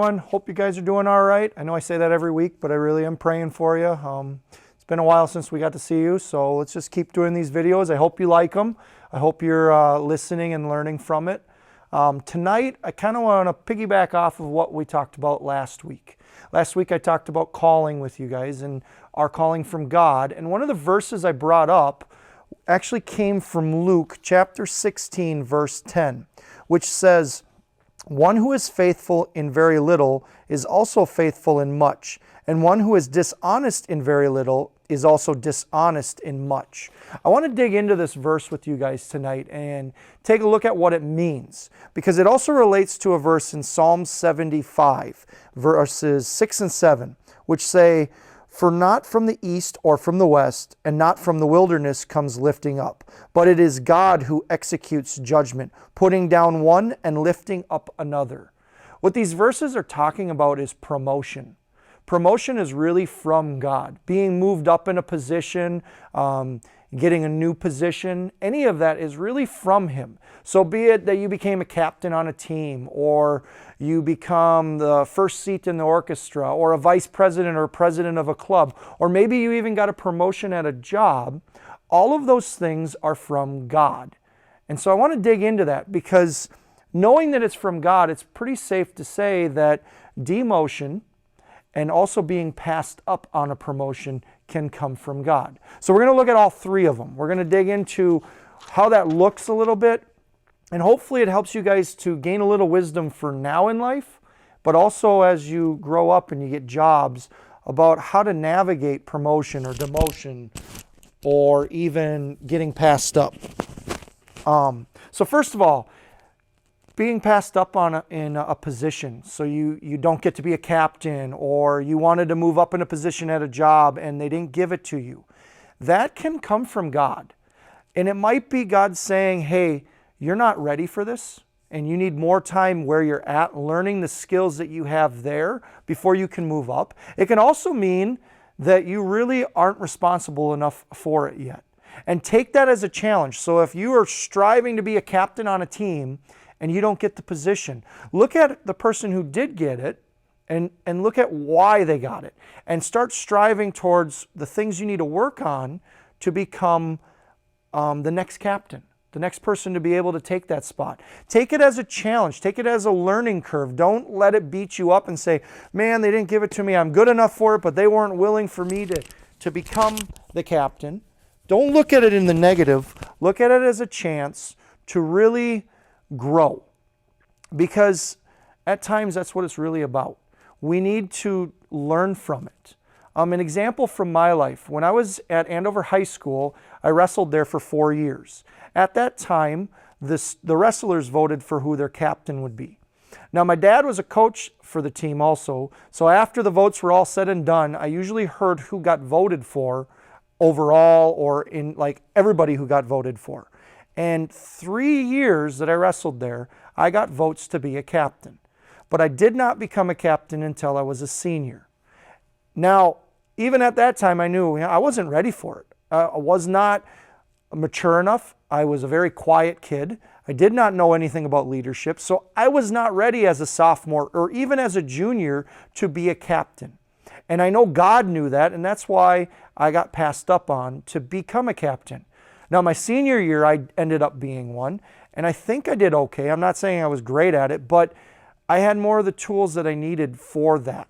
everyone. Hope you guys are doing all right. I know I say that every week, but I really am praying for you. It's been a while since we got to see you, so let's just keep doing these videos. I hope you like them. I hope you're listening and learning from it. Tonight, I kind of want to piggyback off of what we talked about last week. Last week, I talked about calling with you guys and our calling from God. And one of the verses I brought up actually came from Luke chapter 16, verse 10, which says, "One who is faithful in very little is also faithful in much, and one who is dishonest in very little is also dishonest in much." I want to dig into this verse with you guys tonight and take a look at what it means, because it also relates to a verse in Psalm 75, verses 6 and 7, which say, "For not from the east or from the west, and not from the wilderness comes lifting up, but it is God who executes judgment, putting down one and lifting up another." What these verses are talking about is promotion. Promotion is really from God. Being moved up in a position, getting a new position, any of that is really from Him. So be it that you became a captain on a team, or you become the first seat in the orchestra, or a vice president or president of a club, or maybe you even got a promotion at a job, all of those things are from God. And so I want to dig into that, because knowing that it's from God, it's pretty safe to say that demotion and also being passed up on a promotion can come from God. So we're going to look at all three of them. We're going to dig into how that looks a little bit, and hopefully it helps you guys to gain a little wisdom for now in life, but also as you grow up and you get jobs, about how to navigate promotion or demotion or even getting passed up. So first of all, being passed up in a position, so you don't get to be a captain, or you wanted to move up in a position at a job and they didn't give it to you. That can come from God. And it might be God saying, hey, you're not ready for this, and you need more time where you're at, learning the skills that you have there before you can move up. It can also mean that you really aren't responsible enough for it yet. And take that as a challenge. So if you are striving to be a captain on a team, and you don't get the position, look at the person who did get it and look at why they got it, and start striving towards the things you need to work on to become the next captain, the next person to be able to take that spot. Take it as a challenge. Take it as a learning curve. Don't let it beat you up and say, man, they didn't give it to me. I'm good enough for it, but they weren't willing for me to become the captain. Don't look at it in the negative. Look at it as a chance to really grow, because at times that's what it's really about. We need to learn from it. An example from my life: when I was at Andover High School, I wrestled there for 4 years. At that time, the wrestlers voted for who their captain would be. Now, my dad was a coach for the team also, so after the votes were all said and done, I usually heard who got voted for overall, or in like everybody who got voted for. And 3 years that I wrestled there, I got votes to be a captain. But I did not become a captain until I was a senior. Now, even at that time, I knew I wasn't ready for it. I was not mature enough. I was a very quiet kid. I did not know anything about leadership. So I was not ready as a sophomore or even as a junior to be a captain. And I know God knew that, and that's why I got passed up on to become a captain. Now, my senior year, I ended up being one, and I think I did okay. I'm not saying I was great at it, but I had more of the tools that I needed for that.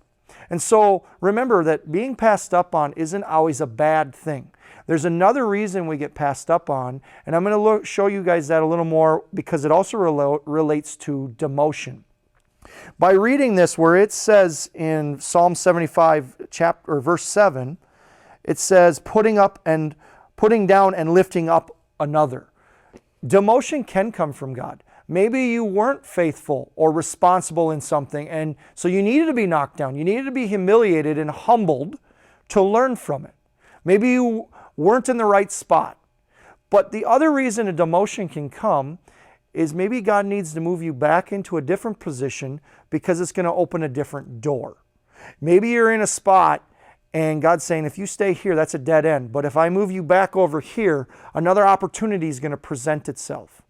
And so remember that being passed up on isn't always a bad thing. There's another reason we get passed up on, and I'm going to show you guys that a little more, because it also relates to demotion. By reading this, where it says in Psalm 75, verse 7, it says, putting down and lifting up another. Demotion can come from God. Maybe you weren't faithful or responsible in something, and so you needed to be knocked down. You needed to be humiliated and humbled to learn from it. Maybe you weren't in the right spot. But the other reason a demotion can come is maybe God needs to move you back into a different position because it's going to open a different door. Maybe you're in a spot and God's saying, if you stay here, that's a dead end. But if I move you back over here, another opportunity is going to present itself.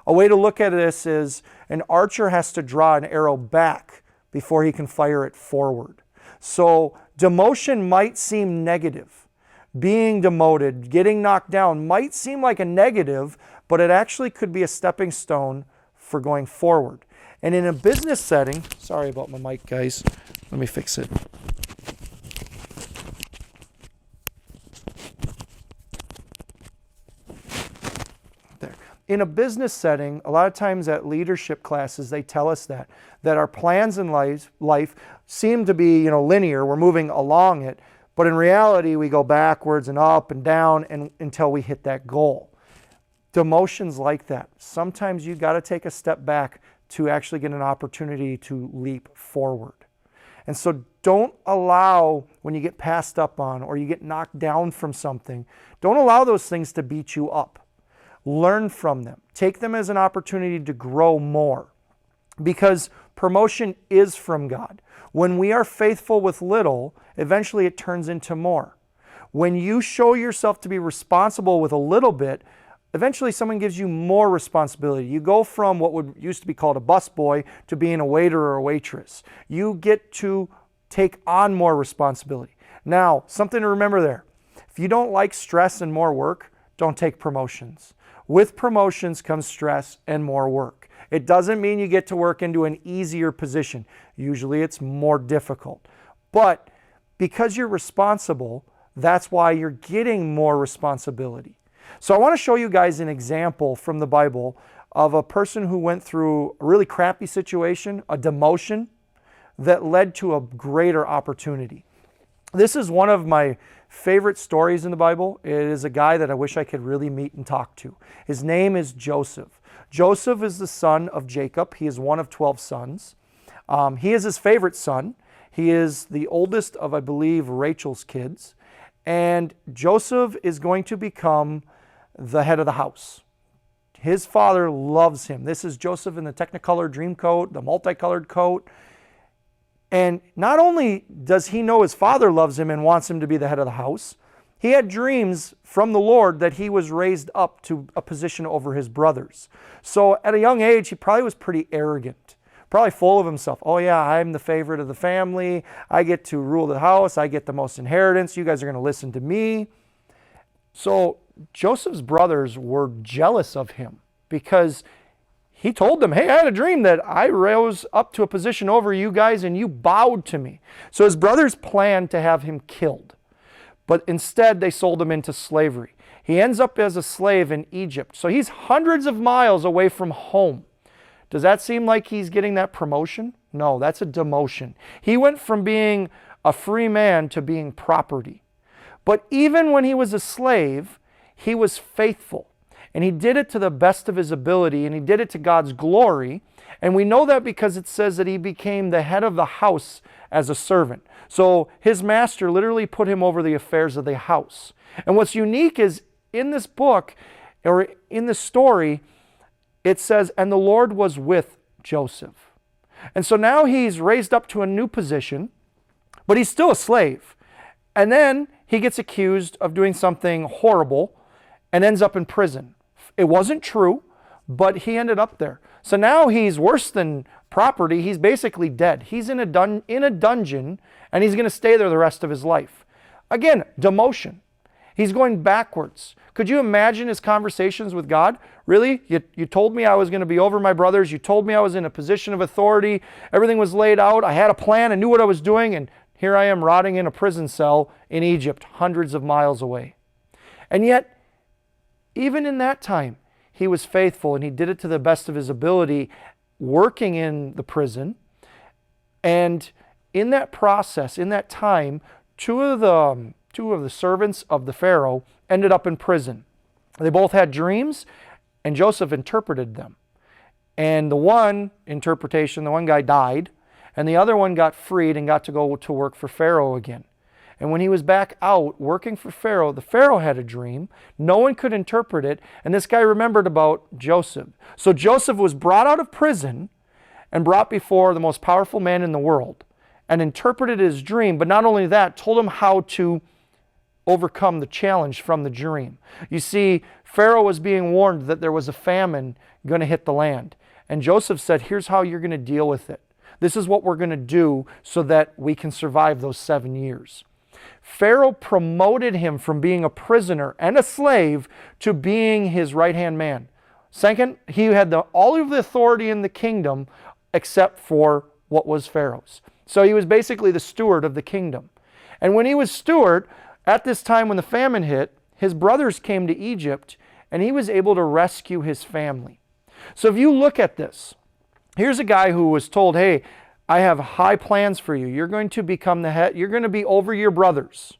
A way to look at this is an archer has to draw an arrow back before he can fire it forward. So demotion might seem negative. Being demoted, getting knocked down might seem like a negative, but it actually could be a stepping stone for going forward. And in a business setting, sorry about my mic, guys. Let me fix it. There. In a business setting, a lot of times at leadership classes, they tell us that our plans in life seem to be, linear. We're moving along it. But in reality, we go backwards and up and down until we hit that goal. Demotion's like that. Sometimes you got to take a step back to actually get an opportunity to leap forward. And so don't allow, when you get passed up on or you get knocked down from something, don't allow those things to beat you up. Learn from them. Take them as an opportunity to grow more. Because promotion is from God. When we are faithful with little, eventually it turns into more. When you show yourself to be responsible with a little bit, eventually someone gives you more responsibility. You go from what would used to be called a busboy to being a waiter or a waitress. You get to take on more responsibility. Now, something to remember there. If you don't like stress and more work, don't take promotions. With promotions comes stress and more work. It doesn't mean you get to work into an easier position. Usually it's more difficult. But because you're responsible, that's why you're getting more responsibility. So I want to show you guys an example from the Bible of a person who went through a really crappy situation, a demotion, that led to a greater opportunity. This is one of my favorite stories in the Bible. It is a guy that I wish I could really meet and talk to. His name is Joseph. Joseph is the son of Jacob. He is one of 12 sons. He is his favorite son. He is the oldest of, I believe, Rachel's kids. And Joseph is going to become the head of the house. His father loves him. This is Joseph in the Technicolor dream coat, the multicolored coat. And not only does he know his father loves him and wants him to be the head of the house, he had dreams from the Lord that he was raised up to a position over his brothers. So at a young age, he probably was pretty arrogant, probably full of himself. Oh yeah, I'm the favorite of the family. I get to rule the house. I get the most inheritance. You guys are going to listen to me. So Joseph's brothers were jealous of him because he told them, hey, I had a dream that I rose up to a position over you guys and you bowed to me. So his brothers planned to have him killed. But instead, they sold him into slavery. He ends up as a slave in Egypt. So he's hundreds of miles away from home. Does that seem like he's getting that promotion? No, that's a demotion. He went from being a free man to being property. But even when he was a slave, he was faithful. And he did it to the best of his ability, and he did it to God's glory. And we know that because it says that he became the head of the house as a servant. So his master literally put him over the affairs of the house. And what's unique is in this book, or in this story, it says, and the Lord was with Joseph. And so now he's raised up to a new position, but he's still a slave. And then he gets accused of doing something horrible and ends up in prison. It wasn't true, but he ended up there. So now he's worse than property. He's basically dead. He's in a dungeon, and he's going to stay there the rest of his life. Again, demotion. He's going backwards. Could you imagine his conversations with God? Really? You told me I was going to be over my brothers. You told me I was in a position of authority. Everything was laid out. I had a plan. I knew what I was doing. And here I am rotting in a prison cell in Egypt, hundreds of miles away. And yet, even in that time, he was faithful and he did it to the best of his ability, working in the prison. And in that process, in that time, two of the servants of the Pharaoh ended up in prison. They both had dreams, and Joseph interpreted them. And the one interpretation, the one guy died, and the other one got freed and got to go to work for Pharaoh again. And when he was back out working for Pharaoh, the Pharaoh had a dream. No one could interpret it, and this guy remembered about Joseph. So Joseph was brought out of prison and brought before the most powerful man in the world and interpreted his dream, but not only that, told him how to overcome the challenge from the dream. You see, Pharaoh was being warned that there was a famine going to hit the land. And Joseph said, here's how you're going to deal with it. This is what we're going to do so that we can survive those 7 years. Pharaoh promoted him from being a prisoner and a slave to being his right-hand man. Second, he had all of the authority in the kingdom except for what was Pharaoh's. So he was basically the steward of the kingdom. And when he was steward, at this time when the famine hit, his brothers came to Egypt and he was able to rescue his family. So if you look at this, here's a guy who was told, hey, I have high plans for you. You're going to become the head. You're going to be over your brothers.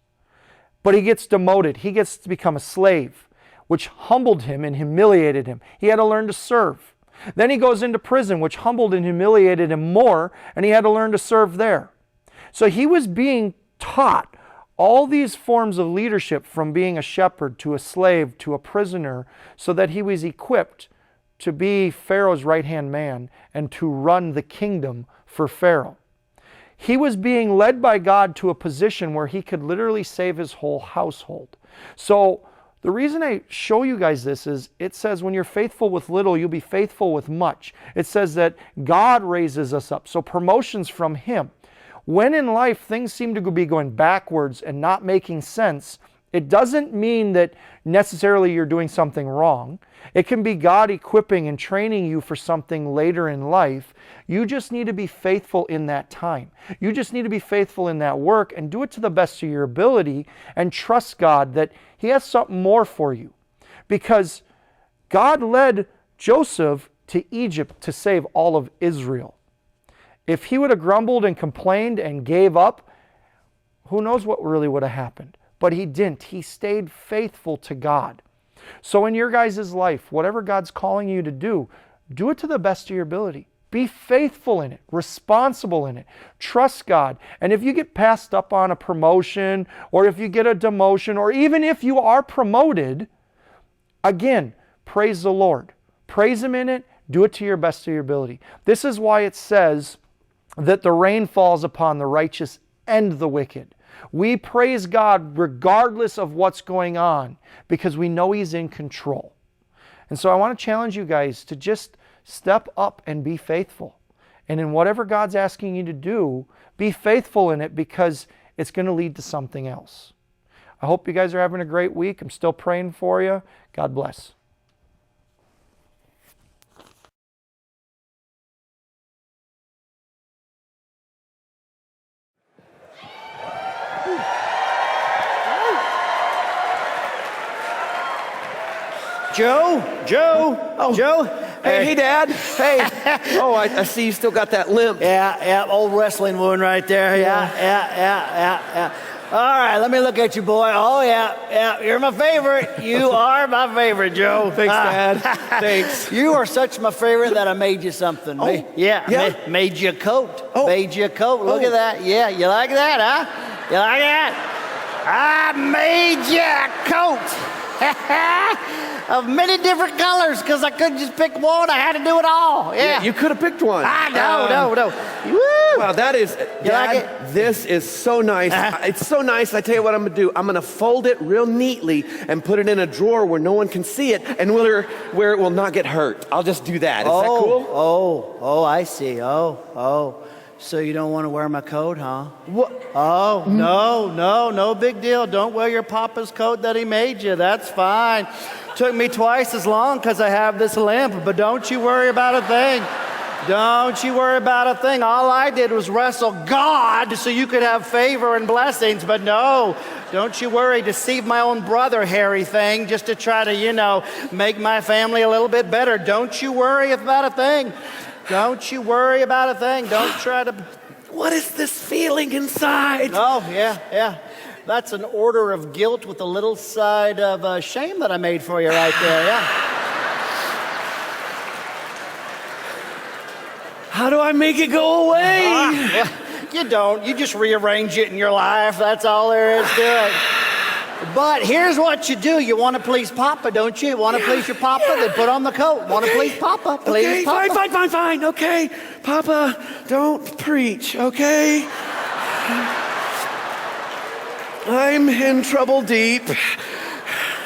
But he gets demoted. He gets to become a slave, which humbled him and humiliated him. He had to learn to serve. Then he goes into prison, which humbled and humiliated him more, and he had to learn to serve there. So he was being taught all these forms of leadership, from being a shepherd to a slave to a prisoner, so that he was equipped to be Pharaoh's right-hand man and to run the kingdom for Pharaoh. He was being led by God to a position where he could literally save his whole household. So the reason I show you guys this is it says when you're faithful with little, you'll be faithful with much. It says that God raises us up. So promotion's from him. When in life things seem to be going backwards and not making sense, it doesn't mean that necessarily you're doing something wrong. It can be God equipping and training you for something later in life. You just need to be faithful in that time. You just need to be faithful in that work and do it to the best of your ability and trust God that he has something more for you. Because God led Joseph to Egypt to save all of Israel. If he would have grumbled and complained and gave up, who knows what really would have happened. But he didn't. He stayed faithful to God. So in your guys' life, whatever God's calling you to do it to the best of your ability. Be faithful in it, responsible in it. Trust God. And if you get passed up on a promotion, or if you get a demotion, or even if you are promoted, again, praise the Lord. Praise him in it. Do it to your best of your ability. This is why it says that the rain falls upon the righteous and the wicked. We praise God regardless of what's going on because we know he's in control. And so I want to challenge you guys to just step up and be faithful. And in whatever God's asking you to do, be faithful in it because it's going to lead to something else. I hope you guys are having a great week. I'm still praying for you. God bless. Joe. Hey, Dad. Hey. Oh, I see you still got that limp. Yeah, old wrestling wound right there. Yeah. All right, let me look at you, boy. Oh, yeah, you're my favorite. You are my favorite, Joe. Thanks, Dad. Thanks. You are such my favorite that I made you something. Made you a coat. Made you a coat. Look at that. Yeah, you like that, huh? You like that? I made you a coat. Of many different colors, because I couldn't just pick one. I had to do it all. Yeah, you could have picked one. No. Woo. Wow, that is, You like Dad, it? this is so nice. It's so nice. I tell you what I'm going to do. I'm going to fold it real neatly and put it in a drawer where no one can see it and where it will not get hurt. I'll just do that. Is that cool? Oh, I see. Oh. So you don't want to wear my coat, huh? What? Oh, no big deal. Don't wear your papa's coat that he made you. That's fine. Took me twice as long because I have this limp, but don't you worry about a thing. Don't you worry about a thing. All I did was wrestle God so you could have favor and blessings, but no, don't you worry. Deceive my own brother, hairy thing, just to try to, make my family a little bit better. Don't you worry about a thing. Don't you worry about a thing. Don't try to... What is this feeling inside? Oh, yeah. That's an order of guilt with a little side of shame that I made for you right there, yeah. How do I make it go away? You don't. You just rearrange it in your life. That's all there is to it. But here's what you do. You want to please Papa, don't you? Want to please your Papa? Then put on the coat. Want to please Papa? Please Papa. Fine. Okay, Papa, don't preach, okay? I'm in trouble deep,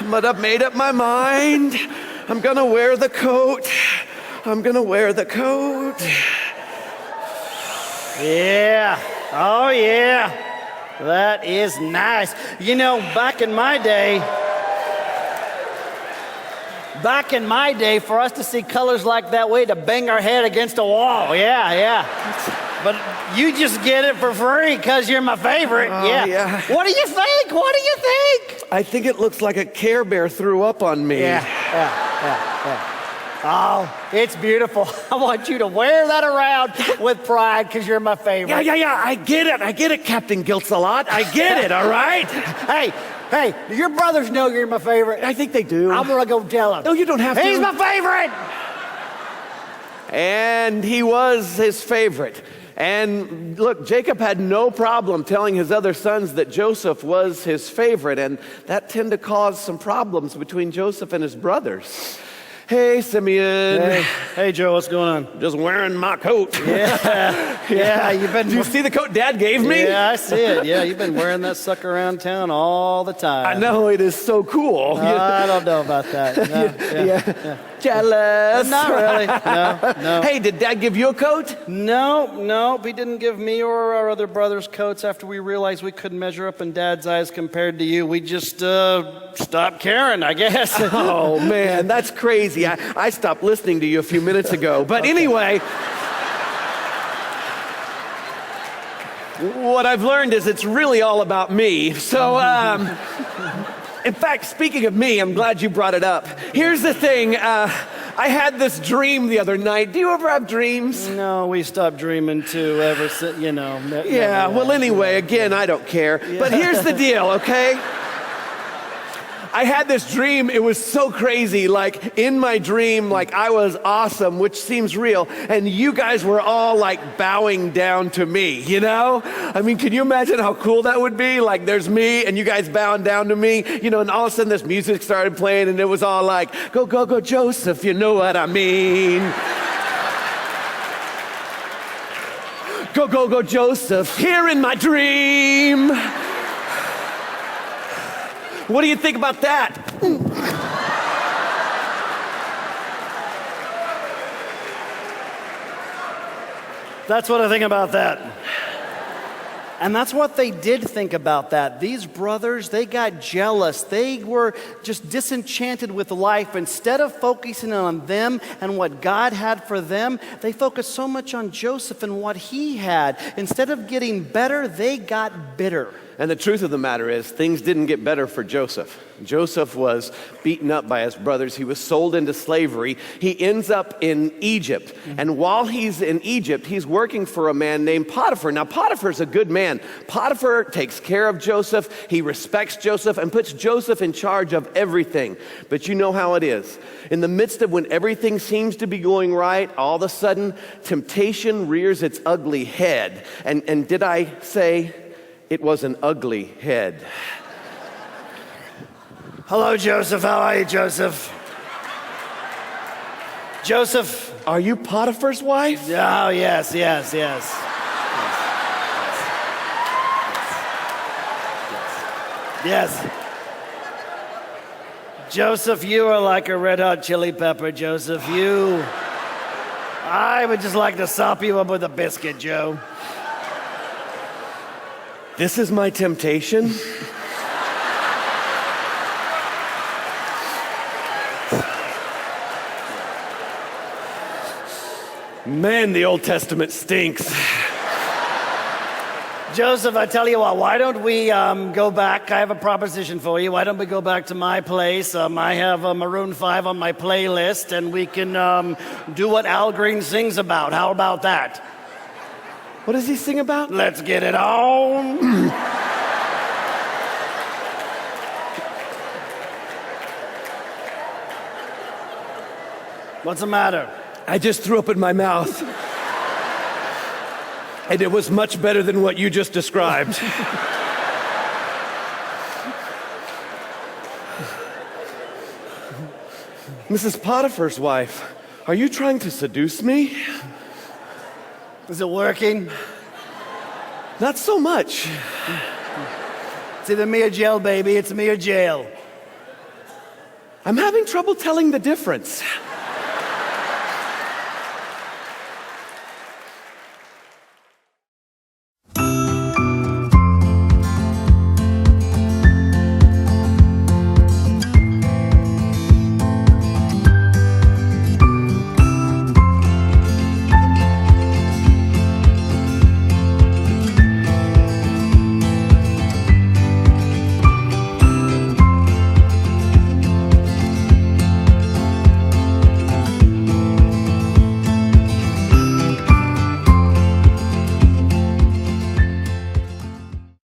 but I've made up my mind. I'm gonna wear the coat. Yeah. Oh, yeah. That is nice. You know, back in my day, for us to see colors like that, we had to bang our head against a wall. Yeah. But you just get it for free because you're my favorite. Yeah. What do you think? I think it looks like a Care Bear threw up on me. Yeah. Oh, it's beautiful. I want you to wear that around with pride because you're my favorite. Yeah. I get it, Captain Gilts-a-Lot. I get it, all right? Hey, do your brothers know you're my favorite? I think they do. I'm gonna go tell them. No, you don't have to. He's my favorite! And he was his favorite. And look, Jacob had no problem telling his other sons that Joseph was his favorite, and that tended to cause some problems between Joseph and his brothers. Hey, Simeon. Hey, Joe, what's going on? Just wearing my coat. Yeah, you've been... Do you see the coat Dad gave me? Yeah, I see it. Yeah, you've been wearing that sucker around town all the time. I know, it is so cool. I don't know about that. No, yeah. Jealous. Not really. No. Hey, did Dad give you a coat? No, he didn't give me or our other brothers coats after we realized we couldn't measure up in Dad's eyes compared to you. We just stopped caring, I guess. Oh, man, that's crazy. I stopped listening to you a few minutes ago. But anyway, what I've learned is it's really all about me. So, in fact, speaking of me, I'm glad you brought it up. Here's the thing. I had this dream the other night. Do you ever have dreams? No, we stopped dreaming too ever since, Yeah, well, anyway, again, I don't care. Yeah. But here's the deal, okay? I had this dream. It was so crazy. Like, in my dream, like, I was awesome, which seems real. And you guys were all, like, bowing down to me, you know? I mean, can you imagine how cool that would be? Like, there's me, and you guys bowing down to me, and all of a sudden this music started playing, and it was all like, go, go, go, Joseph, you know what I mean. Go, go, go, Joseph, here in my dream. What do you think about that? That's what I think about that. And that's what they did think about that. These brothers, they got jealous. They were just disenchanted with life. Instead of focusing on them and what God had for them, they focused so much on Joseph and what he had. Instead of getting better, they got bitter. And the truth of the matter is, things didn't get better for Joseph. Joseph was beaten up by his brothers. He was sold into slavery. He ends up in Egypt. And while he's in Egypt, he's working for a man named Potiphar. Now, Potiphar's a good man. Potiphar takes care of Joseph. He respects Joseph and puts Joseph in charge of everything. But you know how it is. In the midst of when everything seems to be going right, all of a sudden, temptation rears its ugly head. And did I say... it was an ugly head. Hello, Joseph. How are you, Joseph? Joseph. Are you Potiphar's wife? Oh, yes. Yes. Joseph, you are like a red hot chili pepper, Joseph. I would just like to sop you up with a biscuit, Joe. This is my temptation. Man, the Old Testament stinks. Joseph, I tell you what, why don't we go back? I have a proposition for you. Why don't we go back to my place? I have Maroon 5 on my playlist, and we can do what Al Green sings about. How about that? What does he sing about? Let's get it on. What's the matter? I just threw up in my mouth. And it was much better than what you just described. Mrs. Potiphar's wife, are you trying to seduce me? Is it working? Not so much. It's either me or jail, baby. It's me or jail. I'm having trouble telling the difference.